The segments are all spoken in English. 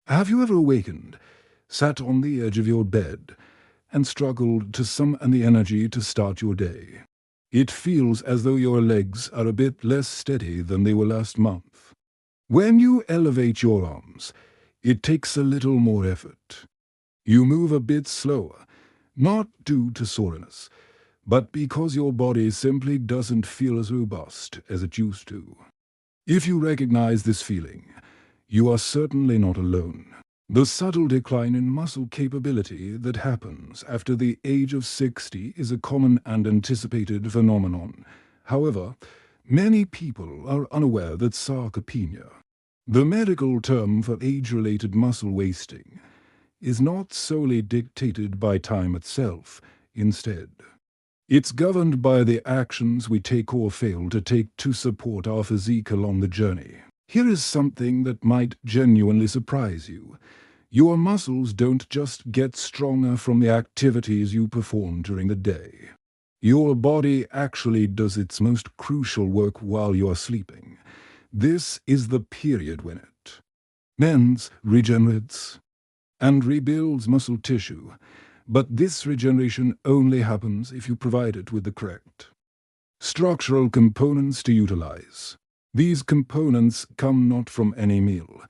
Have you ever awakened, sat on the edge of your bed, and struggled to summon the energy to start your day? It feels as though your legs are a bit less steady than they were last month. When you elevate your arms, it takes a little more effort. You move a bit slower, not due to soreness, but because your body simply doesn't feel as robust as it used to. If you recognize this feeling, you are certainly not alone. The subtle decline in muscle capability that happens after the age of 60 is a common and anticipated phenomenon. However, many people are unaware that sarcopenia, the medical term for age-related muscle wasting, is not solely dictated by time itself. Instead, it's governed by the actions we take or fail to take to support our physique along the journey. Here is something that might genuinely surprise you. Your muscles don't just get stronger from the activities you perform during the day. Your body actually does its most crucial work while you are sleeping. This is the period when it mends, regenerates, and rebuilds muscle tissue. But this regeneration only happens if you provide it with the correct structural components to utilize. These components come not from any meal,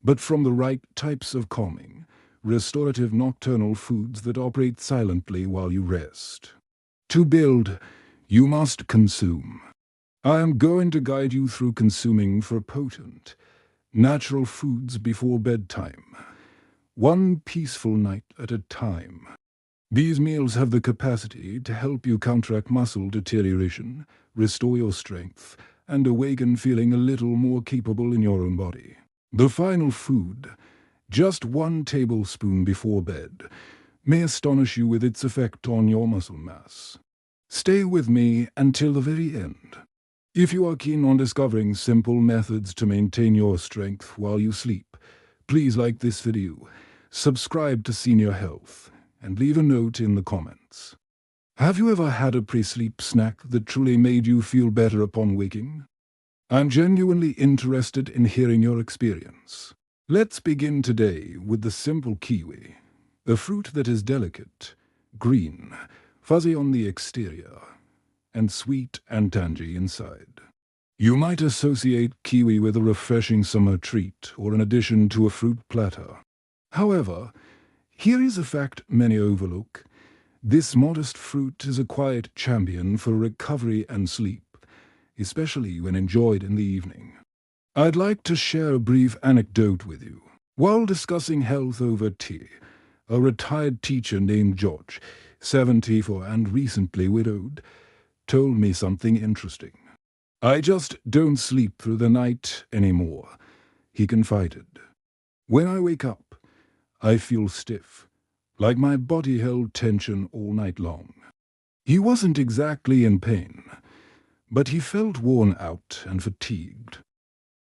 but from the right types of calming, restorative nocturnal foods that operate silently while you rest. To build, you must consume. I am going to guide you through consuming for potent, natural foods before bedtime, one peaceful night at a time. These meals have the capacity to help you counteract muscle deterioration, restore your strength, and awaken feeling a little more capable in your own body. The final food, just 1 tablespoon before bed, may astonish you with its effect on your muscle mass. Stay with me until the very end. If you are keen on discovering simple methods to maintain your strength while you sleep, please like this video, subscribe to Senior Health, and leave a note in the comments. Have you ever had a pre-sleep snack that truly made you feel better upon waking? I'm genuinely interested in hearing your experience. Let's begin today with the simple kiwi, a fruit that is delicate, green, fuzzy on the exterior, and sweet and tangy inside. You might associate kiwi with a refreshing summer treat or an addition to a fruit platter. However, here is a fact many overlook. This modest fruit is a quiet champion for recovery and sleep, especially when enjoyed in the evening. I'd like to share a brief anecdote with you. While discussing health over tea, a retired teacher named George, 74 and recently widowed, told me something interesting. "I just don't sleep through the night anymore," he confided. "When I wake up, I feel stiff, like my body held tension all night long." He wasn't exactly in pain, but he felt worn out and fatigued.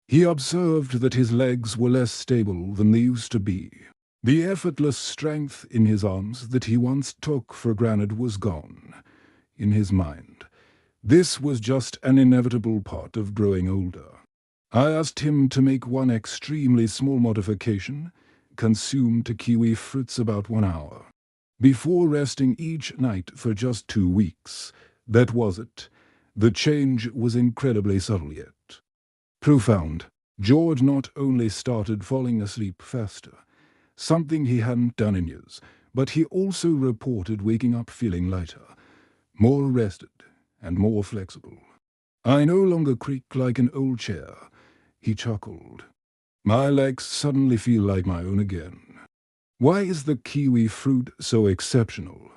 He observed that his legs were less stable than they used to be. The effortless strength in his arms that he once took for granted was gone. In his mind, this was just an inevitable part of growing older. I asked him to make one extremely small modification: consume two kiwi fruits about 1 hour before resting each night for just 2 weeks. That was it. The change was incredibly subtle yet profound. George not only started falling asleep faster, something he hadn't done in years, but he also reported waking up feeling lighter, more rested, and more flexible. "I no longer creak like an old chair," he chuckled. "My legs suddenly feel like my own again." Why is the kiwi fruit so exceptional?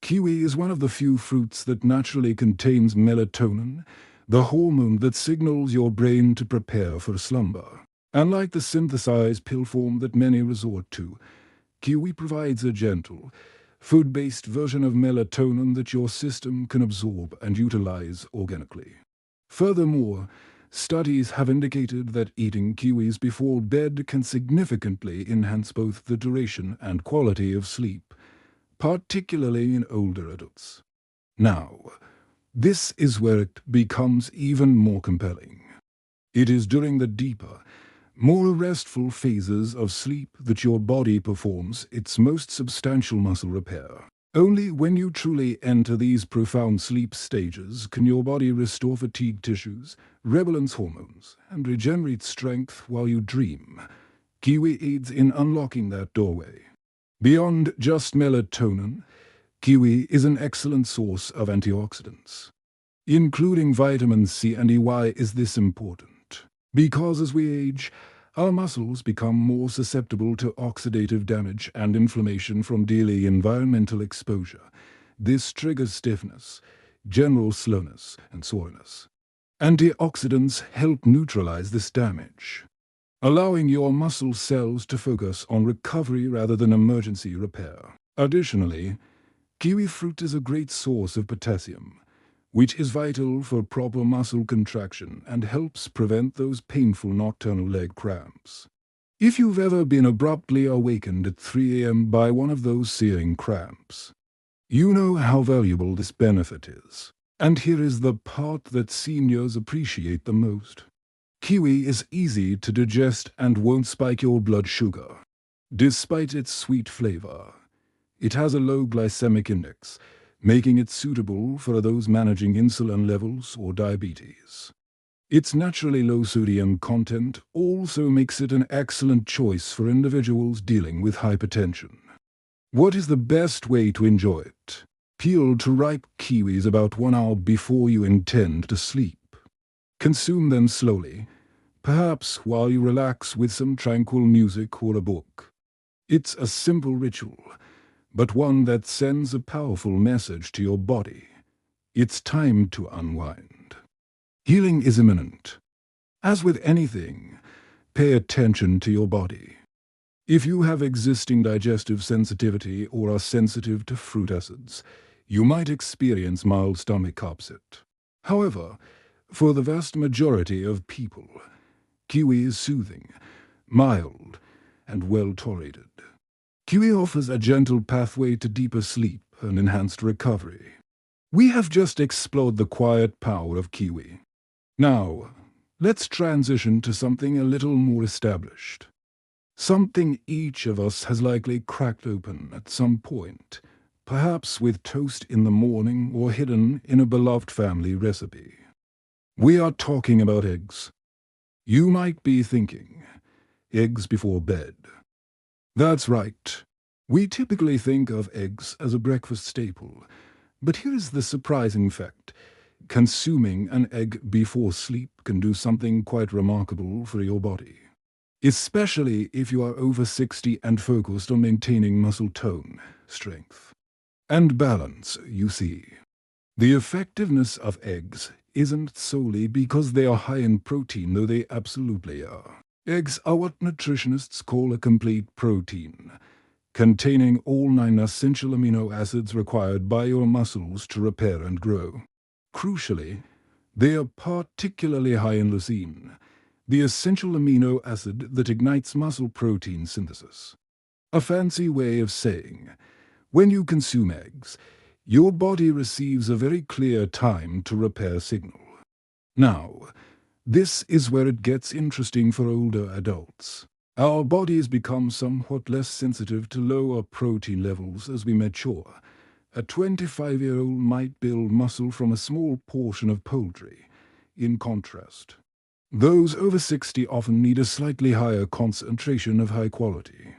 Kiwi is one of the few fruits that naturally contains melatonin, the hormone that signals your brain to prepare for slumber. Unlike the synthesized pill form that many resort to, kiwi provides a gentle, food-based version of melatonin that your system can absorb and utilize organically. Furthermore, studies have indicated that eating kiwis before bed can significantly enhance both the duration and quality of sleep, particularly in older adults. Now, this is where it becomes even more compelling. It is during the deeper, more restful phases of sleep that your body performs its most substantial muscle repair. Only when you truly enter these profound sleep stages can your body restore fatigued tissues, rebalance hormones, and regenerate strength while you dream. Kiwi aids in unlocking that doorway. Beyond just melatonin, kiwi is an excellent source of antioxidants. Including vitamin C and E. Why is this important? Because as we age, our muscles become more susceptible to oxidative damage and inflammation from daily environmental exposure. This triggers stiffness, general slowness, and soreness. Antioxidants help neutralize this damage, allowing your muscle cells to focus on recovery rather than emergency repair. Additionally, kiwi fruit is a great source of potassium, which is vital for proper muscle contraction and helps prevent those painful nocturnal leg cramps. If you've ever been abruptly awakened at 3 a.m. by one of those searing cramps, you know how valuable this benefit is. And here is the part that seniors appreciate the most. Kiwi is easy to digest and won't spike your blood sugar. Despite its sweet flavor, it has a low glycemic index, making it suitable for those managing insulin levels or diabetes. Its naturally low sodium content also makes it an excellent choice for individuals dealing with hypertension. What is the best way to enjoy it? Peel to ripe kiwis about 1 hour before you intend to sleep. Consume them slowly, perhaps while you relax with some tranquil music or a book. It's a simple ritual, but one that sends a powerful message to your body. It's time to unwind. Healing is imminent. As with anything, pay attention to your body. If you have existing digestive sensitivity or are sensitive to fruit acids, you might experience mild stomach upset. However, for the vast majority of people, kiwi is soothing, mild, and well tolerated. Kiwi offers a gentle pathway to deeper sleep and enhanced recovery. We have just explored the quiet power of kiwi. Now, let's transition to something a little more established. Something each of us has likely cracked open at some point, perhaps with toast in the morning or hidden in a beloved family recipe. We are talking about eggs. You might be thinking, eggs before bed. That's right. We typically think of eggs as a breakfast staple, but here is the surprising fact. Consuming an egg before sleep can do something quite remarkable for your body, especially if you are over 60 and focused on maintaining muscle tone, strength, and balance, you see. The effectiveness of eggs isn't solely because they are high in protein, though they absolutely are. Eggs are what nutritionists call a complete protein, containing all 9 essential amino acids required by your muscles to repair and grow. Crucially, they are particularly high in leucine, the essential amino acid that ignites muscle protein synthesis. A fancy way of saying, when you consume eggs, your body receives a very clear time to repair signal. Now, this is where it gets interesting for older adults. Our bodies become somewhat less sensitive to lower protein levels as we mature. A 25-year-old might build muscle from a small portion of poultry. In contrast, those over 60 often need a slightly higher concentration of high-quality,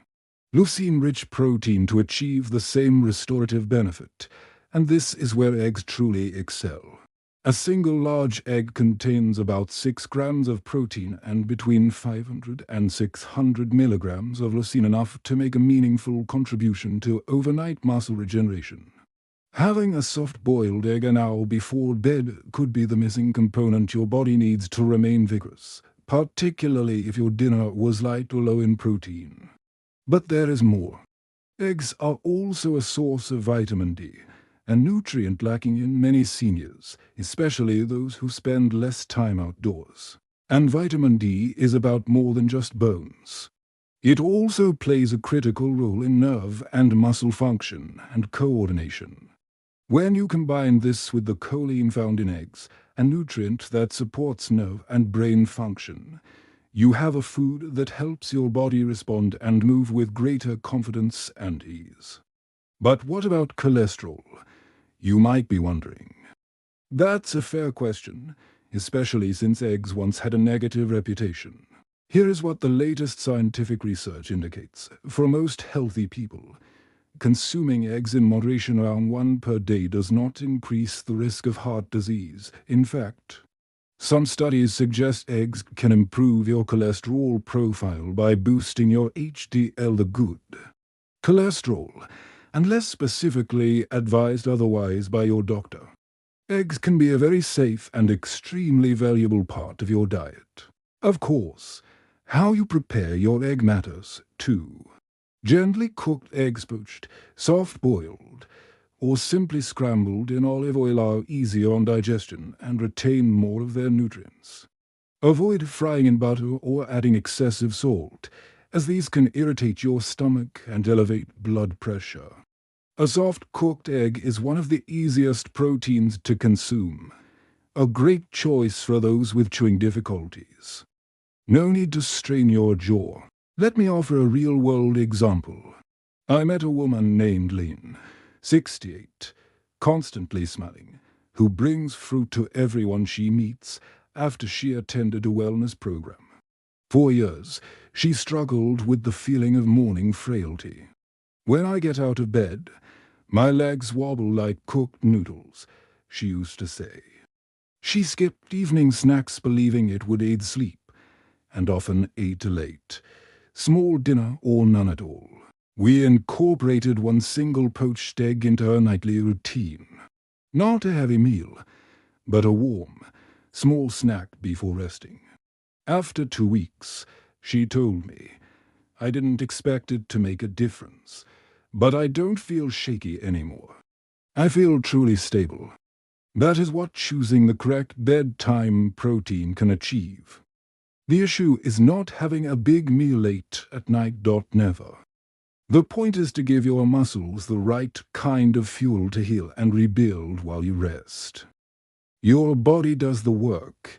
leucine-rich protein to achieve the same restorative benefit, and this is where eggs truly excel. A single large egg contains about 6 grams of protein and between 500 and 600 milligrams of leucine, enough to make a meaningful contribution to overnight muscle regeneration. Having a soft-boiled egg an hour before bed could be the missing component your body needs to remain vigorous, particularly if your dinner was light or low in protein. But there is more. Eggs are also a source of vitamin D, a nutrient lacking in many seniors, especially those who spend less time outdoors. And vitamin D is about more than just bones. It also plays a critical role in nerve and muscle function and coordination. When you combine this with the choline found in eggs, a nutrient that supports nerve and brain function, You have a food that helps your body respond and move with greater confidence and ease. But what about cholesterol? You might be wondering. That's a fair question, especially since eggs once had a negative reputation. Here is what the latest scientific research indicates. For most healthy people, consuming eggs in moderation around 1 per day does not increase the risk of heart disease. In fact, some studies suggest eggs can improve your cholesterol profile by boosting your HDL, the good cholesterol, unless specifically advised otherwise by your doctor. Eggs can be a very safe and extremely valuable part of your diet. Of course, how you prepare your egg matters, too. Gently cooked eggs, poached, soft-boiled, or simply scrambled in olive oil are easier on digestion and retain more of their nutrients. Avoid frying in butter or adding excessive salt, as these can irritate your stomach and elevate blood pressure. A soft-cooked egg is one of the easiest proteins to consume, a great choice for those with chewing difficulties. No need to strain your jaw. Let me offer a real-world example. I met a woman named Leucine, 68, constantly smiling, who brings fruit to everyone she meets after she attended a wellness program. 4 years, she struggled with the feeling of morning frailty. "When I get out of bed, my legs wobble like cooked noodles," she used to say. She skipped evening snacks believing it would aid sleep, and often ate late, small dinner or none at all. We incorporated one single poached egg into her nightly routine. Not a heavy meal, but a warm, small snack before resting. After 2 weeks, she told me, "I didn't expect it to make a difference, but I don't feel shaky anymore. I feel truly stable." That is what choosing the correct bedtime protein can achieve. The issue is not having a big meal late at night. Never. The point is to give your muscles the right kind of fuel to heal and rebuild while you rest. Your body does the work.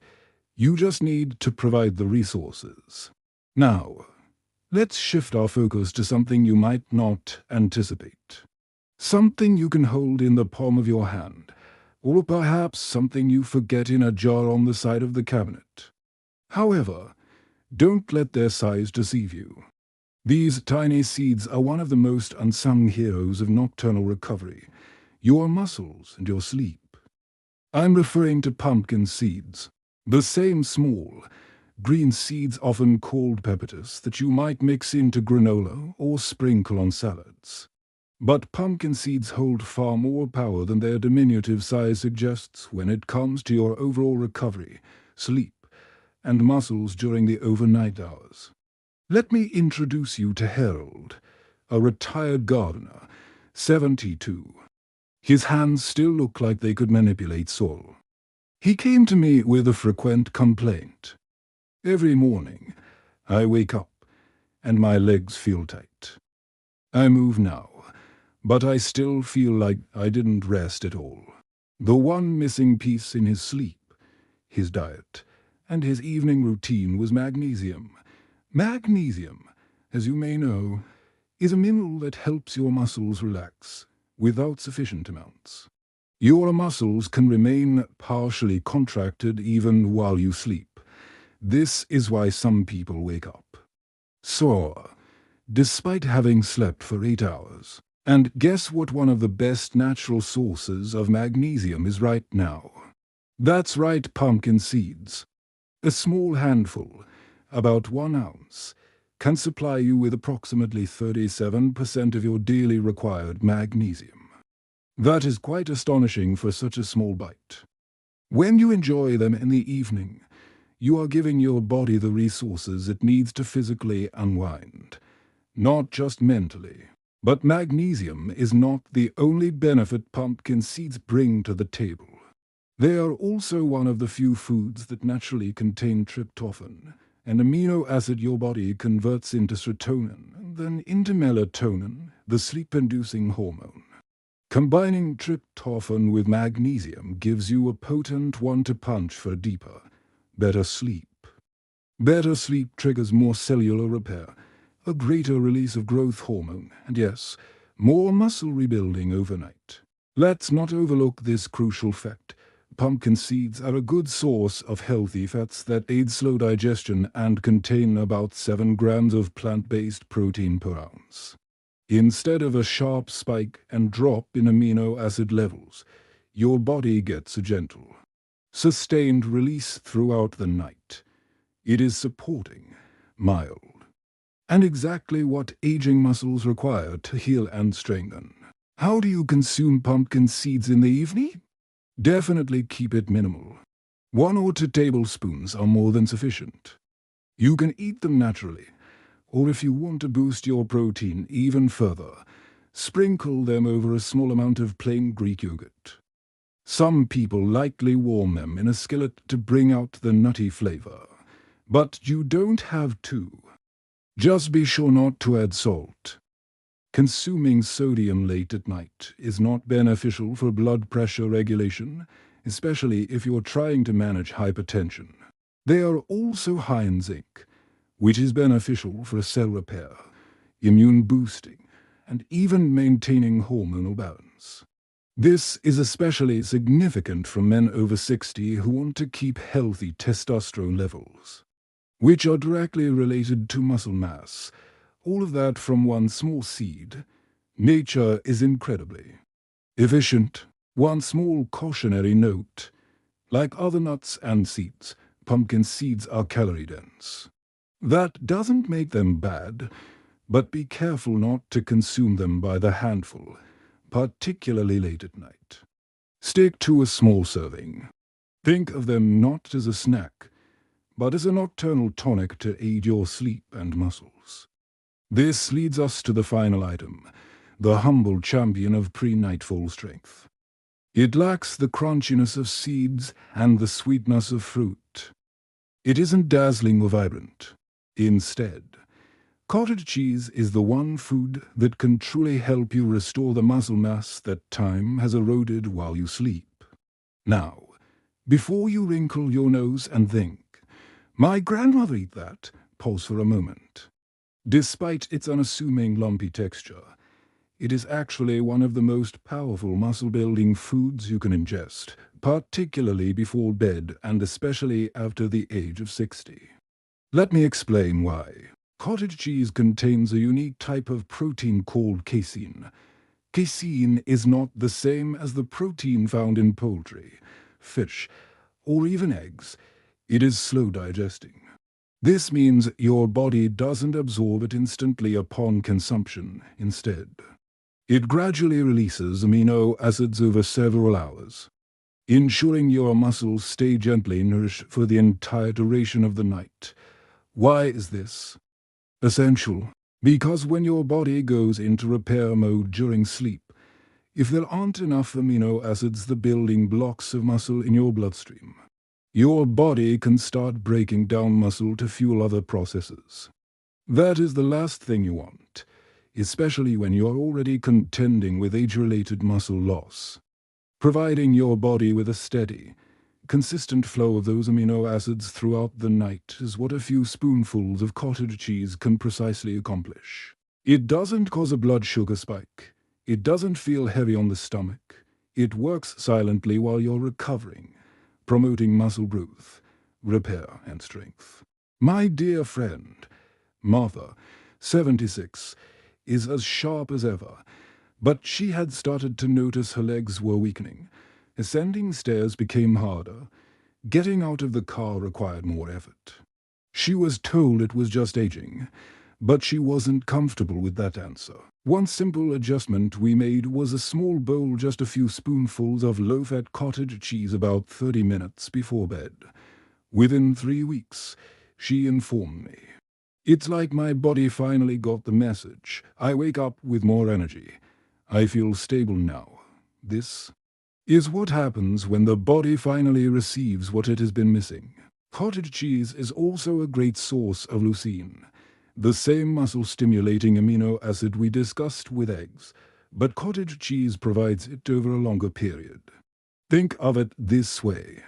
You just need to provide the resources. Now, let's shift our focus to something you might not anticipate. Something you can hold in the palm of your hand, or perhaps something you forget in a jar on the side of the cabinet. However, don't let their size deceive you. These tiny seeds are one of the most unsung heroes of nocturnal recovery, your muscles and your sleep. I'm referring to pumpkin seeds, the same small, green seeds often called peppertus that you might mix into granola or sprinkle on salads. But pumpkin seeds hold far more power than their diminutive size suggests when it comes to your overall recovery, sleep, and muscles during the overnight hours. Let me introduce you to Harold, a retired gardener, 72. His hands still look like they could manipulate soil. He came to me with a frequent complaint. "Every morning, I wake up and my legs feel tight. I move now, but I still feel like I didn't rest at all." The one missing piece in his sleep, his diet, and his evening routine was magnesium. Magnesium, as you may know, is a mineral that helps your muscles relax without sufficient amounts. Your muscles can remain partially contracted even while you sleep. This is why some people wake up sore, despite having slept for 8 hours. And guess what one of the best natural sources of magnesium is right now? That's right, pumpkin seeds. A small handful, about 1 ounce, can supply you with approximately 37% of your daily required magnesium. That is quite astonishing for such a small bite. When you enjoy them in the evening, you are giving your body the resources it needs to physically unwind, not just mentally. But magnesium is not the only benefit pumpkin seeds bring to the table. They are also one of the few foods that naturally contain tryptophan, an amino acid your body converts into serotonin, then into melatonin, the sleep-inducing hormone. Combining tryptophan with magnesium gives you a potent one-two punch for deeper, better sleep. Better sleep triggers more cellular repair, a greater release of growth hormone, and yes, more muscle rebuilding overnight. Let's not overlook this crucial fact. Pumpkin seeds are a good source of healthy fats that aid slow digestion and contain about 7 grams of plant-based protein per ounce. Instead of a sharp spike and drop in amino acid levels, your body gets a gentle, sustained release throughout the night. It is supporting, mild, and exactly what aging muscles require to heal and strengthen. How do you consume pumpkin seeds in the evening? Definitely keep it minimal. 1 or 2 tablespoons are more than sufficient. You can eat them naturally, or if you want to boost your protein even further, sprinkle them over a small amount of plain Greek yogurt. Some people lightly warm them in a skillet to bring out the nutty flavor, but you don't have to. Just be sure not to add salt. Consuming sodium late at night is not beneficial for blood pressure regulation, especially if you're trying to manage hypertension. They are also high in zinc, which is beneficial for cell repair, immune boosting, and even maintaining hormonal balance. This is especially significant for men over 60 who want to keep healthy testosterone levels, which are directly related to muscle mass. All of that from one small seed. Nature is incredibly efficient. One small cautionary note. Like other nuts and seeds, pumpkin seeds are calorie-dense. That doesn't make them bad, but be careful not to consume them by the handful, particularly late at night. Stick to a small serving. Think of them not as a snack, but as a nocturnal tonic to aid your sleep and muscles. This leads us to the final item, the humble champion of pre-nightfall strength. It lacks the crunchiness of seeds and the sweetness of fruit. It isn't dazzling or vibrant. Instead, cottage cheese is the one food that can truly help you restore the muscle mass that time has eroded while you sleep. Now, before you wrinkle your nose and think, "My grandmother ate that," pause for a moment. Despite its unassuming lumpy texture, it is actually one of the most powerful muscle-building foods you can ingest, particularly before bed and especially after the age of 60. Let me explain why. Cottage cheese contains a unique type of protein called casein. Casein is not the same as the protein found in poultry, fish, or even eggs. It is slow digesting. This means your body doesn't absorb it instantly upon consumption. Instead, it gradually releases amino acids over several hours, ensuring your muscles stay gently nourished for the entire duration of the night. Why is this essential? Because when your body goes into repair mode during sleep, if there aren't enough amino acids, the building blocks of muscle in your bloodstream, your body can start breaking down muscle to fuel other processes. That is the last thing you want, especially when you are already contending with age-related muscle loss. Providing your body with a steady, consistent flow of those amino acids throughout the night is what a few spoonfuls of cottage cheese can precisely accomplish. It doesn't cause a blood sugar spike. It doesn't feel heavy on the stomach. It works silently while you're recovering, promoting muscle growth, repair, and strength. My dear friend, Martha, 76, is as sharp as ever, but she had started to notice her legs were weakening. Ascending stairs became harder. Getting out of the car required more effort. She was told it was just aging, but she wasn't comfortable with that answer. One simple adjustment we made was a small bowl, just a few spoonfuls of low-fat cottage cheese about 30 minutes before bed. Within 3 weeks, she informed me, "It's like my body finally got the message. I wake up with more energy. I feel stable now." This is what happens when the body finally receives what it has been missing. Cottage cheese is also a great source of leucine, the same muscle-stimulating amino acid we discussed with eggs, but cottage cheese provides it over a longer period. Think of it this way.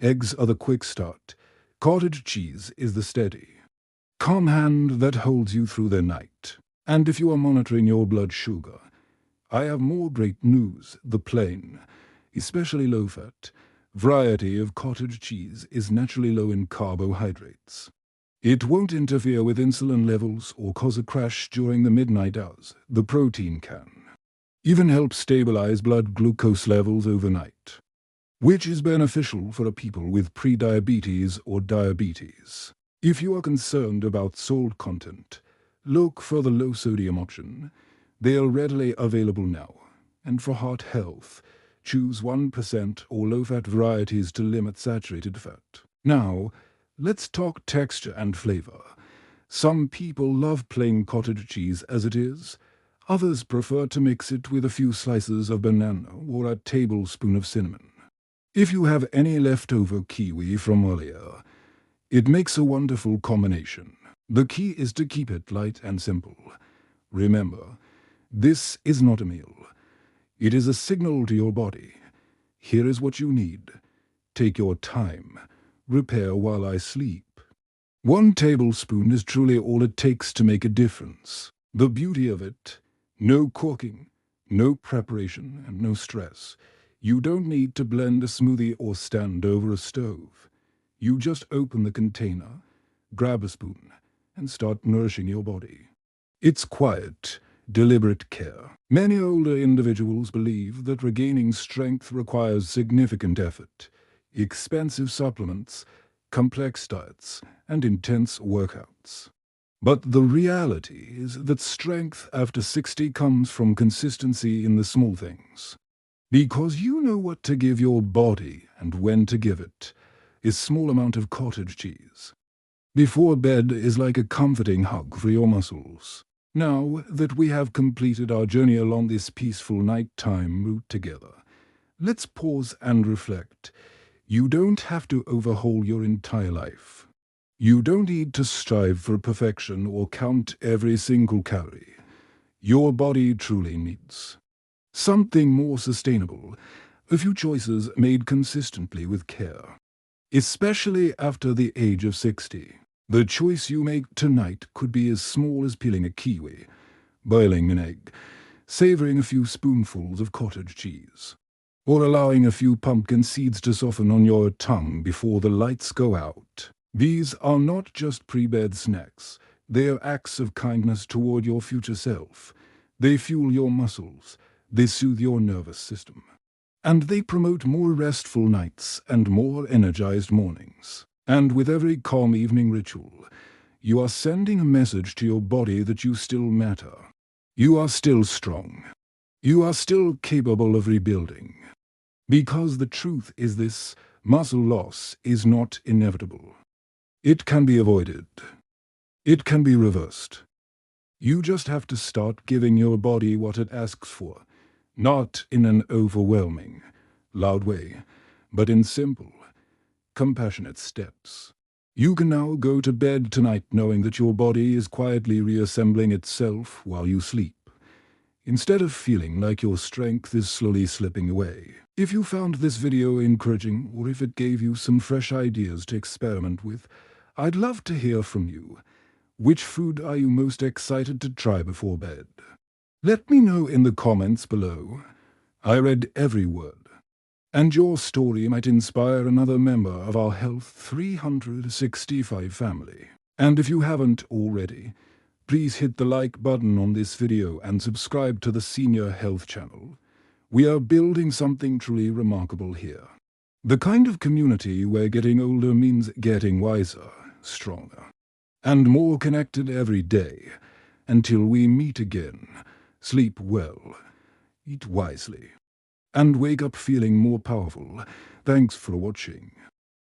Eggs are the quick start. Cottage cheese is the steady, calm hand that holds you through the night. And if you are monitoring your blood sugar, I have more great news. The plain, especially low-fat, variety of cottage cheese is naturally low in carbohydrates. It won't interfere with insulin levels or cause a crash during the midnight hours. The protein can even help stabilize blood glucose levels overnight, which is beneficial for people with prediabetes or diabetes. If you are concerned about salt content, look for the low-sodium option. They are readily available now. And for heart health, choose 1% or low-fat varieties to limit saturated fat. Now, let's talk texture and flavor. Some people love plain cottage cheese as it is. Others prefer to mix it with a few slices of banana or a tablespoon of cinnamon. If you have any leftover kiwi from earlier, it makes a wonderful combination. The key is to keep it light and simple. Remember, this is not a meal. It is a signal to your body. Here is what you need. Take your time. Repair while I sleep. 1 tablespoon is truly all it takes to make a difference. The beauty of it, no cooking, no preparation, and no stress. You don't need to blend a smoothie or stand over a stove. You just open the container, grab a spoon, and start nourishing your body. It's quiet, deliberate care. Many older individuals believe that regaining strength requires significant effort, expensive supplements, complex diets, and intense workouts. But the reality is that strength after 60 comes from consistency in the small things. Because you know what to give your body and when to give it. A small amount of cottage cheese before bed is like a comforting hug for your muscles. Now that we have completed our journey along this peaceful nighttime route together, let's pause and reflect. You don't have to overhaul your entire life. You don't need to strive for perfection or count every single calorie. Your body truly needs something more sustainable, a few choices made consistently with care. Especially after the age of 60. The choice you make tonight could be as small as peeling a kiwi, boiling an egg, savoring a few spoonfuls of cottage cheese, or allowing a few pumpkin seeds to soften on your tongue before the lights go out. These are not just pre-bed snacks. They are acts of kindness toward your future self. They fuel your muscles. They soothe your nervous system. And they promote more restful nights and more energized mornings. And with every calm evening ritual, you are sending a message to your body that you still matter. You are still strong. You are still capable of rebuilding. Because the truth is this, muscle loss is not inevitable. It can be avoided. It can be reversed. You just have to start giving your body what it asks for. Not in an overwhelming, loud way, but in simple, compassionate steps. You can now go to bed tonight knowing that your body is quietly reassembling itself while you sleep, instead of feeling like your strength is slowly slipping away. If you found this video encouraging, or if it gave you some fresh ideas to experiment with, I'd love to hear from you. Which food are you most excited to try before bed? Let me know in the comments below. I read every word. And your story might inspire another member of our Health 365 family. And if you haven't already, please hit the like button on this video and subscribe to the Senior Health channel. We are building something truly remarkable here. The kind of community where getting older means getting wiser, stronger, and more connected every day. Until we meet again, sleep well, eat wisely, and wake up feeling more powerful. Thanks for watching.